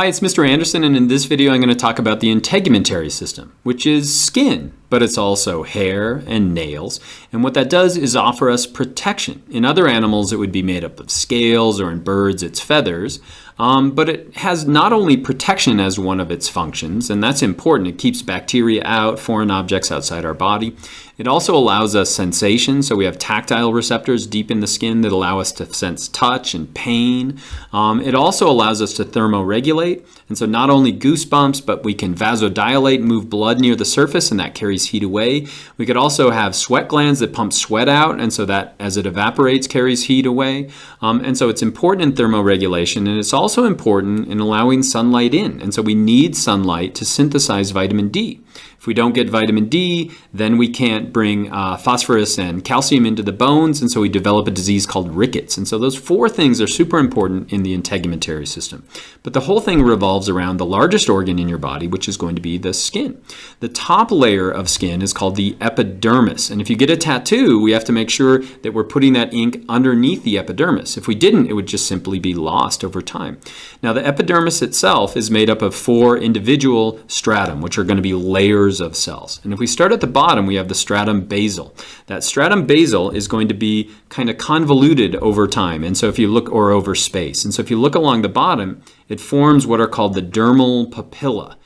Hi, it's Mr. Anderson, and in this video I'm going to talk about the integumentary system, which is skin, but it's also hair and nails. And what that does is offer us protection. In other animals, it would be made up of scales, or in birds, it's feathers. But it has not only protection as one of its functions, and that's important. It keeps bacteria out, foreign objects outside our body. It also allows us sensation, so we have tactile receptors deep in the skin that allow us to sense touch and pain. It also allows us to thermoregulate, and so not only goosebumps, but we can vasodilate, move blood near the surface, and that carries heat away. We could also have sweat glands that pump sweat out, and so that as it evaporates carries heat away. And so it's important in thermoregulation, and it's also important in allowing sunlight in, and so we need sunlight to synthesize vitamin D. If we don't get vitamin D, then we can't bring phosphorus and calcium into the bones, and so we develop a disease called rickets. And so those four things are super important in the integumentary system. But the whole thing revolves around the largest organ in your body, which is going to be the skin. The top layer of skin is called the epidermis. And if you get a tattoo, we have to make sure that we're putting that ink underneath the epidermis. If we didn't, it would just simply be lost over time. Now, the epidermis itself is made up of four individual stratum, which are going to be layers of cells. And if we start at the bottom, we have the stratum basal. That stratum basal is going to be kind of convoluted over time, and so if you look, or over space. And so if you look along the bottom, it forms what are called the dermal papilla.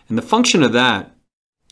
And the function of that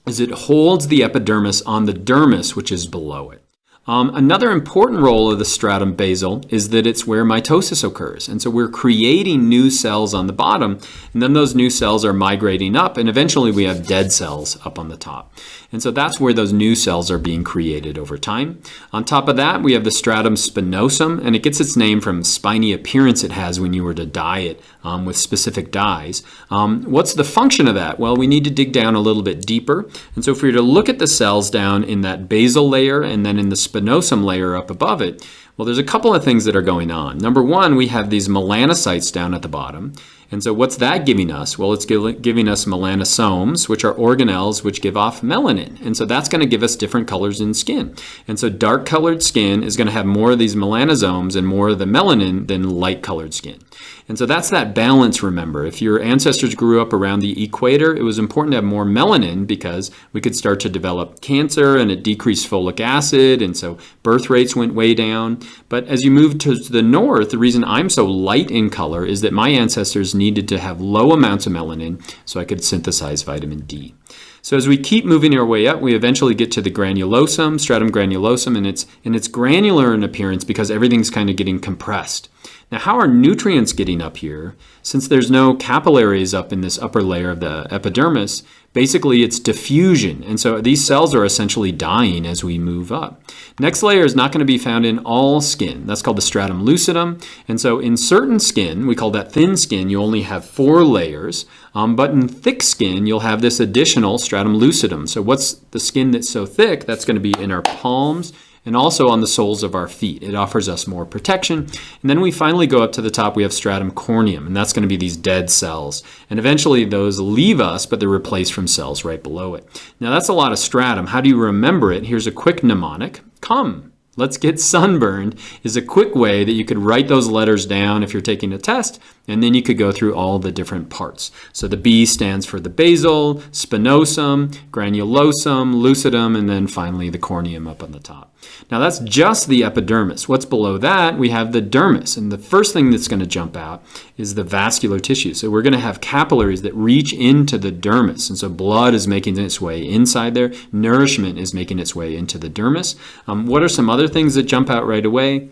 is it holds the epidermis on the dermis, which is below it. Another important role of the stratum basal is that it's where mitosis occurs. And so we're creating new cells on the bottom, and then those new cells are migrating up, and eventually we have dead cells up on the top. And so that's where those new cells are being created over time. On top of that, we have the stratum spinosum, and it gets its name from spiny appearance it has when you were to dye it with specific dyes. What's the function of that? Well, we need to dig down a little bit deeper. And so if we were to look at the cells down in that basal layer and then in the spinosum layer up above it, well, there's a couple of things that are going on. Number one, we have these melanocytes down at the bottom. And so what's that giving us? Well, it's giving us melanosomes, which are organelles which give off melanin. And so that's going to give us different colors in skin. And so dark colored skin is going to have more of these melanosomes and more of the melanin than light colored skin. And so that's that balance, remember. If your ancestors grew up around the equator, it was important to have more melanin because we could start to develop cancer, and it decreased folic acid, and so birth rates went way down. But as you move to the north, the reason I'm so light in color is that my ancestors needed to have low amounts of melanin so I could synthesize vitamin D. So as we keep moving our way up, we eventually get to the granulosum, stratum granulosum, and it's granular in appearance because everything's kind of getting compressed. Now, how are nutrients getting up here? Since there's no capillaries up in this upper layer of the epidermis, basically it's diffusion. And so these cells are essentially dying as we move up. Next layer is not going to be found in all skin. That's called the stratum lucidum. And so in certain skin, we call that thin skin, you only have 4 layers. But in thick skin, you'll have this additional stratum lucidum. So what's the skin that's so thick? That's going to be in our palms and also on the soles of our feet. It offers us more protection. And then we finally go up to the top, we have stratum corneum, and that's going to be these dead cells. And eventually those leave us, but they're replaced from cells right below it. Now that's a lot of stratum. How do you remember it? Here's a quick mnemonic. Come. Let's get sunburned is a quick way that you could write those letters down if you're taking a test, and then you could go through all the different parts. So the B stands for the basal, spinosum, granulosum, lucidum, and then finally the corneum up on the top. Now that's just the epidermis. What's below that? We have the dermis, and the first thing that's going to jump out is the vascular tissue. So we're going to have capillaries that reach into the dermis, and so blood is making its way inside there. Nourishment is making its way into the dermis. What are some other things that jump out right away?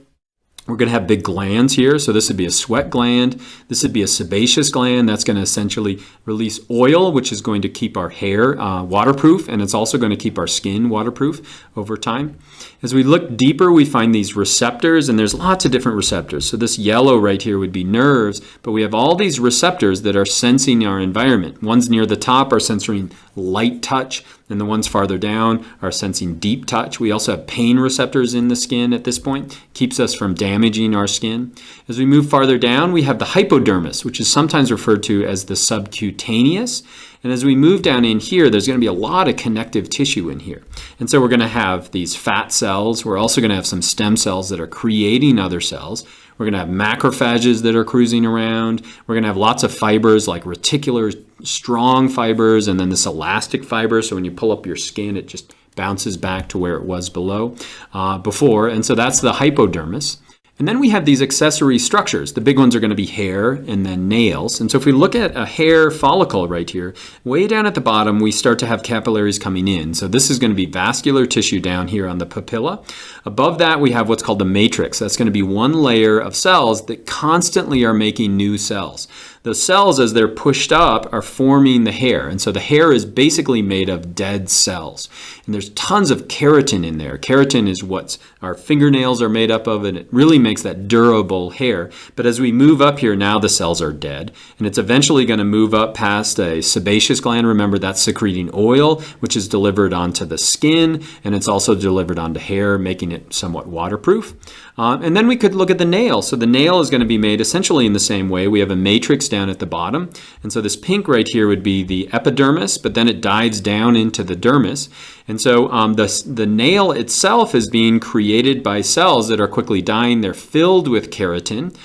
We're going to have big glands here. So this would be a sweat gland. This would be a sebaceous gland. That's going to essentially release oil, which is going to keep our hair waterproof, and it's also going to keep our skin waterproof over time. As we look deeper, we find these receptors, and there's lots of different receptors. So this yellow right here would be nerves, but we have all these receptors that are sensing our environment. Ones near the top are sensing light touch, and the ones farther down are sensing deep touch. We also have pain receptors in the skin at this point. Keeps us from damaging our skin. As we move farther down, we have the hypodermis, which is sometimes referred to as the subcutaneous. And as we move down in here, there's going to be a lot of connective tissue in here. And so we're going to have these fat cells. We're also going to have some stem cells that are creating other cells. We're going to have macrophages that are cruising around. We're going to have lots of fibers like reticular, strong fibers, and then this elastic fiber. So when you pull up your skin, it just bounces back to where it was before. And so that's the hypodermis. And then we have these accessory structures. The big ones are going to be hair and then nails. And so if we look at a hair follicle right here, way down at the bottom, we start to have capillaries coming in. So this is going to be vascular tissue down here on the papilla. Above that, we have what's called the matrix. That's going to be one layer of cells that constantly are making new cells. The cells, as they're pushed up, are forming the hair. And so the hair is basically made of dead cells. And there's tons of keratin in there. Keratin is what our fingernails are made up of, and it really makes that durable hair. But as we move up here, now the cells are dead. And it's eventually going to move up past a sebaceous gland. Remember, that's secreting oil, which is delivered onto the skin, and it's also delivered onto hair, making it somewhat waterproof. And then we could look at the nail. So the nail is going to be made essentially in the same way. We have a matrix down at the bottom. And so this pink right here would be the epidermis, but then it dives down into the dermis. And so the nail itself is being created by cells that are quickly dying. They're filled with keratin.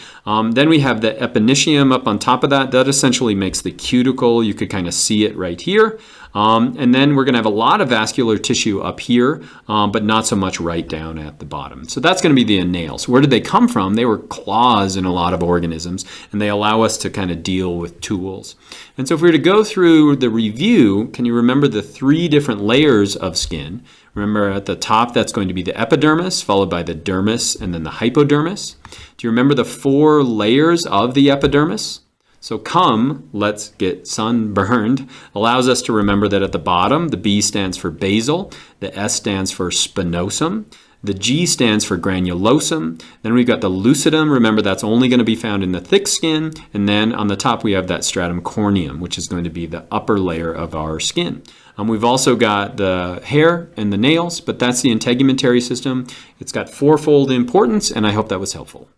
Then we have the epinicium up on top of that. That essentially makes the cuticle. You could kind of see it right here. And then we're going to have a lot of vascular tissue up here, but not so much right down at the bottom. So that's going to be the nails. Where did they come from? They were claws in a lot of organisms, and they allow us to kind of deal with tools. And so if we were to go through the review, can you remember the 3 different layers of skin? Remember at the top, that's going to be the epidermis, followed by the dermis, and then the hypodermis. Do you remember the 4 layers of the epidermis? So come, let's get sunburned, allows us to remember that at the bottom, the B stands for basal, the S stands for spinosum, the G stands for granulosum, then we've got the lucidum, remember that's only going to be found in the thick skin, and then on the top we have that stratum corneum, which is going to be the upper layer of our skin. We've also got the hair and the nails, but that's the integumentary system. It's got 4-fold importance, and I hope that was helpful.